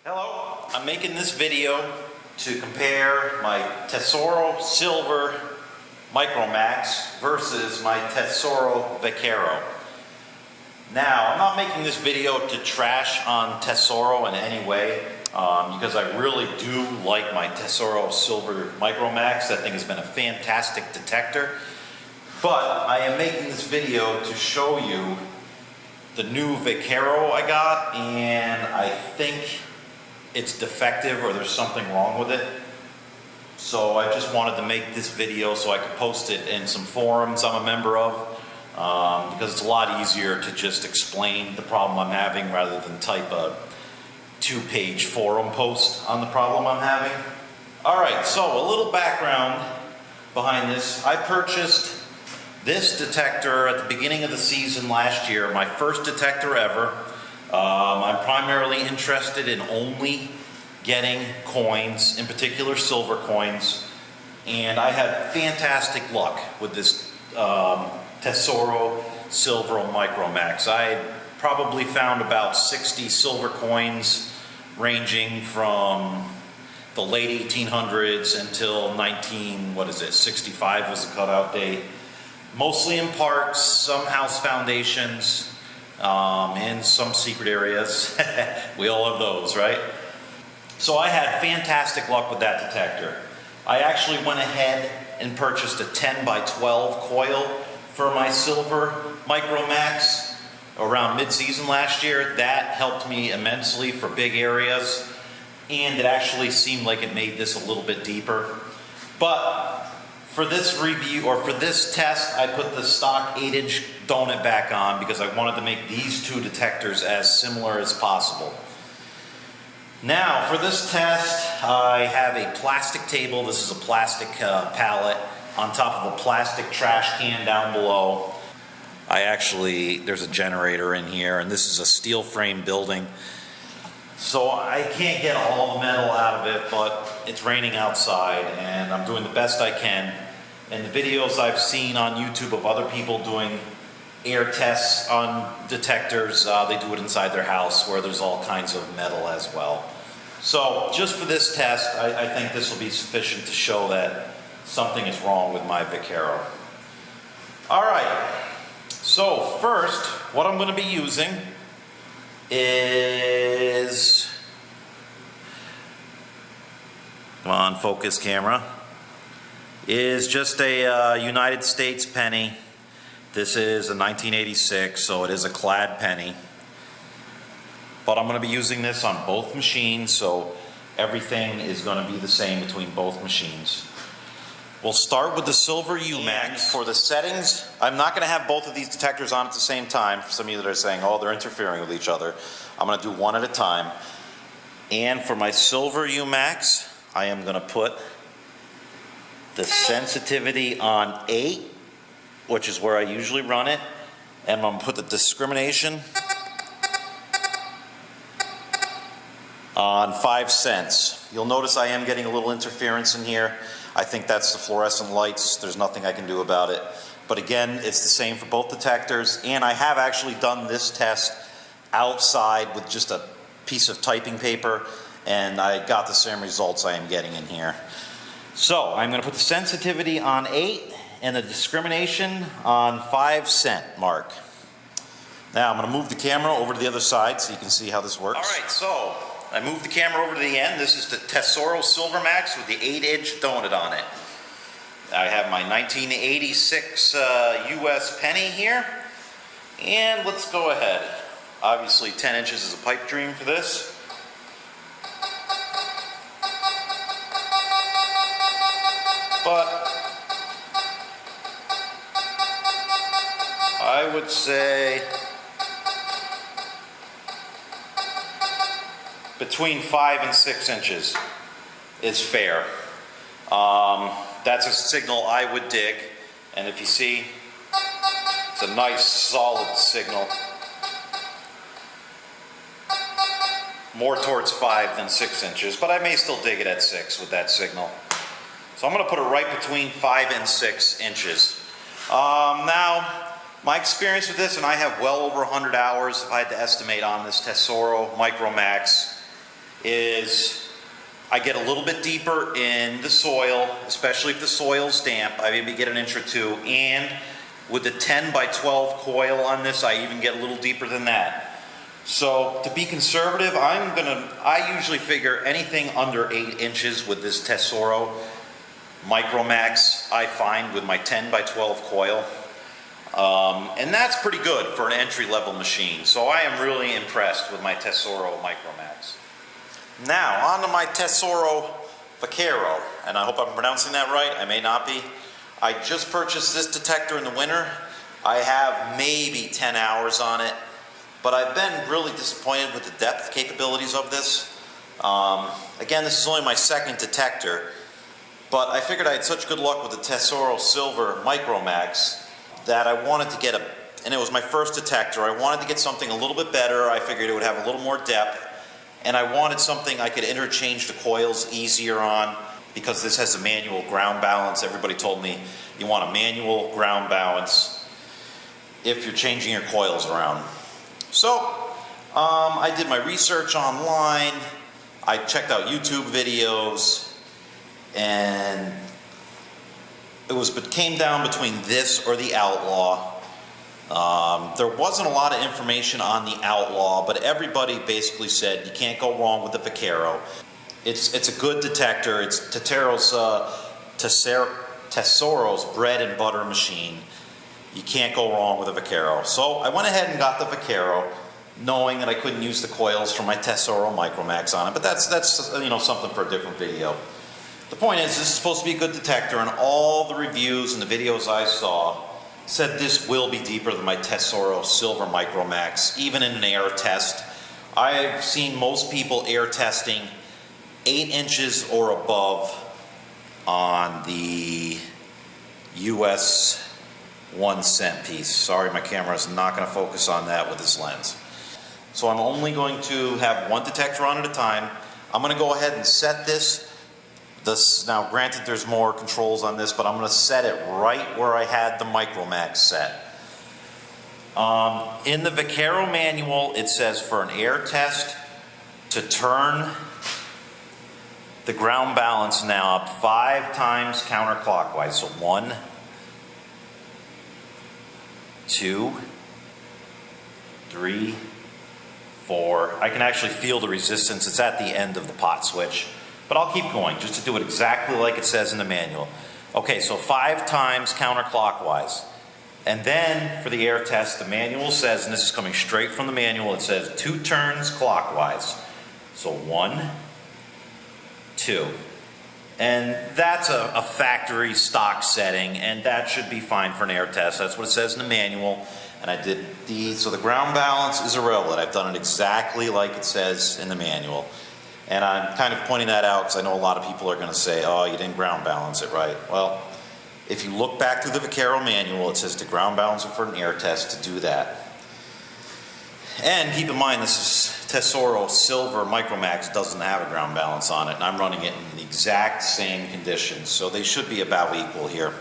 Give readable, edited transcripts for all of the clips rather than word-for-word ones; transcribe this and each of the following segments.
Hello, I'm making this video to compare my Tesoro Silver Microax versus my Tesoro Vaquero. Now, I'm not making this video to trash on Tesoro in any way because I really do like my Tesoro Silver Microax. That thing has been a fantastic detector. But I am making this video to show you the new Vicero I got, and I think it's defective or there's something wrong with it. So I just wanted to make this video so I could post it in some forums I'm a member of, because it's a lot easier to just explain the problem I'm having rather than type a 2-page forum post on the problem I'm having. Alright, so a little background behind this. I purchased this detector at the beginning of the season last year, my first detector ever. I'm primarily interested in only getting coins, in particular silver coins, and I had fantastic luck with this Tesoro Silver Microax. I probably found about 60 silver coins ranging from the late 1800s until 65 was the cutout date. Mostly in parks, some house foundations, in some secret areas. We all have those, right? So I had fantastic luck with that detector. I actually went ahead and purchased a 10 by 12 coil for my silver Microax around mid-season last year. That helped me immensely for big areas, and it actually seemed like it made this a little bit deeper. But for this review, or for this test, I put the stock 8-inch donut back on because I wanted to make these two detectors as similar as possible. Now, for this test, I have a plastic table. This is a plastic pallet on top of a plastic trash can down below. There's a generator in here, and this is a steel frame building. So I can't get all the metal out of it, but it's raining outside, and I'm doing the best I can. And the videos I've seen on YouTube of other people doing air tests on detectors, they do it inside their house where there's all kinds of metal as well. So just for this test, I think this will be sufficient to show that something is wrong with my Vicero. Alright, so first, what I'm going to be using is, come on, focus camera, is just a United States penny. This is a 1986, so it is a clad penny. But I'm going to be using this on both machines, so everything is going to be the same between both machines. We'll start with the silver Umax. For the settings, I'm not going to have both of these detectors on at the same time. For some of you that are saying, oh, they're interfering with each other. I'm going to do one at a time. And for my silver Umax, I am going to put the sensitivity on 8, which is where I usually run it. And I'm going to put the discrimination on 5 cents. You'll notice I am getting a little interference in here. I think that's the fluorescent lights. There's nothing I can do about it. But again, it's the same for both detectors. And I have actually done this test outside with just a piece of typing paper, and I got the same results I am getting in here. So I'm going to put the sensitivity on 8 and the discrimination on 5 cent mark. Now I'm going to move the camera over to the other side so you can see how this works. Alright, so I moved the camera over to the end. This is the Tesoro Silvermax with the 8-inch donut on it. I have my 1986 US penny here. And let's go ahead. Obviously 10 inches is a pipe dream for this. But I would say between 5 and 6 inches is fair. That's a signal I would dig, and if you see, it's a nice solid signal. More towards 5 than 6 inches, but I may still dig it at 6 with that signal. So I'm going to put it right between 5 and 6 inches. Now, my experience with this, and I have well over 100 hours if I had to estimate on this Tesoro Microax, is I get a little bit deeper in the soil, especially if the soil's damp. I maybe get an inch or two, and with the 10 by 12 coil on this, I even get a little deeper than that. So to be conservative, I usually figure anything under 8 inches with this Tesoro Microax I find with my 10 by 12 coil. And that's pretty good for an entry-level machine. So I am really impressed with my Tesoro Microax. Now, on to my Tesoro Vaquero, and I hope I'm pronouncing that right. I may not be. I just purchased this detector in the winter. I have maybe 10 hours on it, but I've been really disappointed with the depth capabilities of this. Again, this is only my second detector, but I figured I had such good luck with the Tesoro Silver Microax that I wanted to get and it was my first detector. I wanted to get something a little bit better. I figured it would have a little more depth, and I wanted something I could interchange the coils easier on, because this has a manual ground balance. Everybody told me you want a manual ground balance if you're changing your coils around. So I did my research online. I checked out YouTube videos, and it came down between this or the Outlaw. There wasn't a lot of information on the Outlaw, but everybody basically said you can't go wrong with the Vicero. It's a good detector. It's Tesoro's bread and butter machine. You can't go wrong with a Vicero. So I went ahead and got the Vicero, knowing that I couldn't use the coils from my Tesoro Microax on it, but that's something for a different video. The point is, this is supposed to be a good detector, and all the reviews and the videos I saw said this will be deeper than my Tesoro Silver Microax, even in an air test. I've seen most people air testing 8 inches or above on the US 1 cent piece. Sorry, my camera is not going to focus on that with this lens. So I'm only going to have one detector on at a time. I'm going to go ahead and set this. Now, granted, there's more controls on this, but I'm going to set it right where I had the Microax set. In the Vicero manual, it says for an air test to turn the ground balance knob 5 times counterclockwise. So 1, 2, 3, 4. I can actually feel the resistance. It's at the end of the pot switch. But I'll keep going just to do it exactly like it says in the manual. Okay, so 5 times counterclockwise. And then for the air test, the manual says, and this is coming straight from the manual, it says 2 turns clockwise. So 1, 2. And that's a factory stock setting, and that should be fine for an air test. That's what it says in the manual. And I did these, so the ground balance is irrelevant. I've done it exactly like it says in the manual. And I'm kind of pointing that out because I know a lot of people are going to say, oh, you didn't ground balance it right. Well, if you look back through the Vicero manual, it says to ground balance it for an air test to do that. And keep in mind, this is Tesoro Silver Microax, doesn't have a ground balance on it, and I'm running it in the exact same conditions, so they should be about equal here.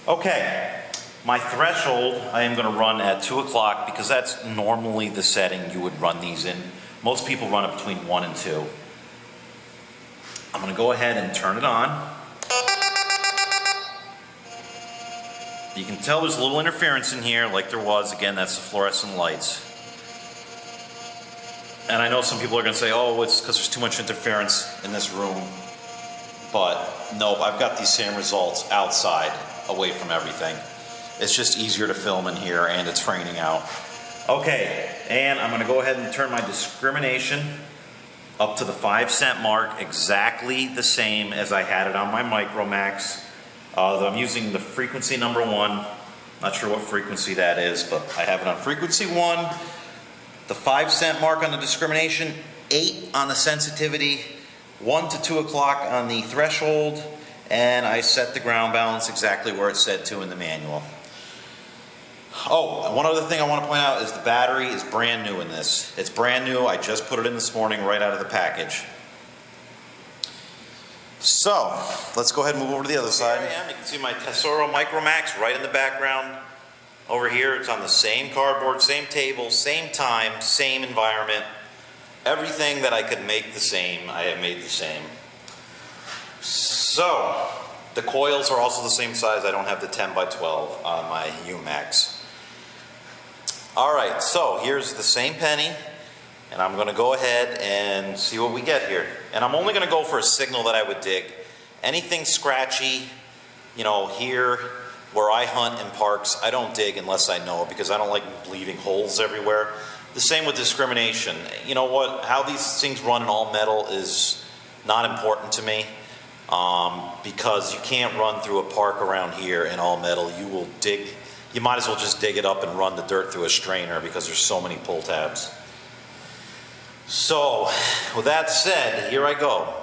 Okay, my threshold I am going to run at 2 o'clock because that's normally the setting you would run these in. Most people run it between 1 and 2. I'm going to go ahead and turn it on. You can tell there's a little interference in here, like there was. Again, that's the fluorescent lights. And I know some people are going to say, oh, it's because there's too much interference in this room. But nope, I've got these same results outside, away from everything. It's just easier to film in here, and it's raining out. Okay, and I'm going to go ahead and turn my discrimination up to the 5 cent mark, exactly the same as I had it on my Microax. I'm using the frequency number 1. Not sure what frequency that is, but I have it on frequency 1. The 5 cent mark on the discrimination, 8 on the sensitivity, 1 to 2 o'clock on the threshold, and I set the ground balance exactly where it said to in the manual. Oh, one other thing I want to point out is the battery is brand new in this. It's brand new. I just put it in this morning right out of the package. So, let's go ahead and move over to the other side. Here I am. You can see my Tesoro Microax right in the background. Over here, it's on the same cardboard, same table, same time, same environment. Everything that I could make the same, I have made the same. So, the coils are also the same size. I don't have the 10 by 12 on my Umax. Alright, so here's the same penny, and I'm going to go ahead and see what we get here. And I'm only going to go for a signal that I would dig. Anything scratchy, you know, here where I hunt in parks, I don't dig unless I know it, because I don't like leaving holes everywhere. The same with discrimination. You know what, how these things run in all metal is not important to me, because you can't run through a park around here in all metal. You will dig, you might as well just dig it up and run the dirt through a strainer, because there's so many pull tabs. So, with that said, here I go.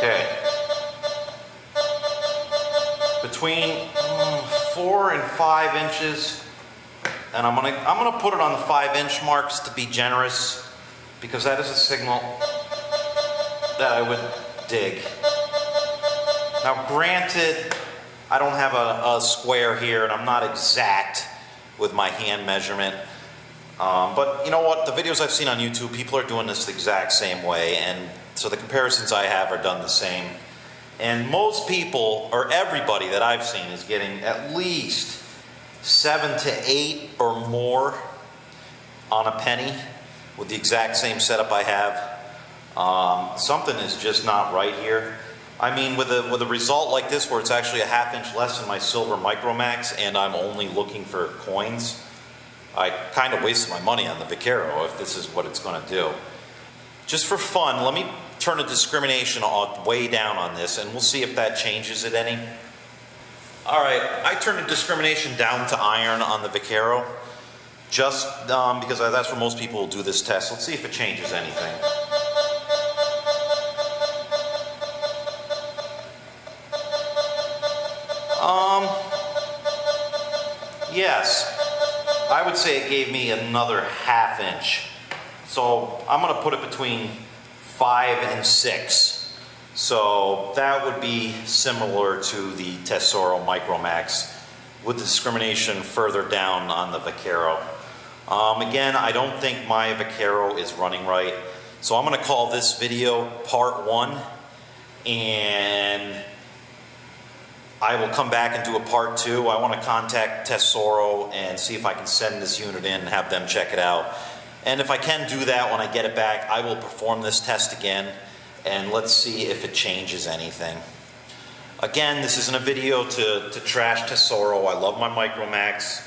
Okay. Between 4 and 5 inches, and I'm gonna put it on the 5-inch marks to be generous, because that is a signal that I would dig. Now, granted, I don't have a square here, and I'm not exact with my hand measurement. But you know what? The videos I've seen on YouTube, people are doing this the exact same way, and so the comparisons I have are done the same. And most people, or everybody that I've seen, is getting at least 7 to 8 or more on a penny with the exact same setup I have. Something is just not right here. I mean, with a result like this, where it's actually a 1/2 inch less than my silver Microax, and I'm only looking for coins, I kind of wasted my money on the Vicero if this is what it's going to do. Just for fun, let me turn the discrimination way down on this, and we'll see if that changes it any. Alright, I turned the discrimination down to iron on the Vicero, just because that's where most people will do this test. Let's see if it changes anything. Yes, I would say it gave me another 1/2 inch. So I'm going to put it between 5 and 6. So that would be similar to the Tesoro Microax, with the discrimination further down on the Vicero. Again, I don't think my Vicero is running right. So I'm going to call this video part 1, and I will come back and do a part 2. I want to contact Tesoro and see if I can send this unit in and have them check it out. And if I can do that when I get it back, I will perform this test again, and let's see if it changes anything. Again, this isn't a video to trash Tesoro. I love my Microax.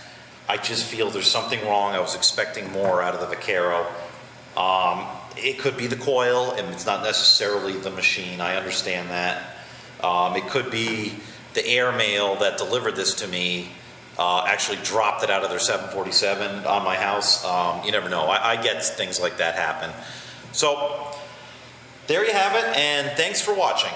I just feel there's something wrong. I was expecting more out of the Vicero. It could be the coil, and it's not necessarily the machine. I understand that. It could be the airmail that delivered this to me actually dropped it out of their 747 on my house. You never know. I get things like that happen. So, there you have it, and thanks for watching.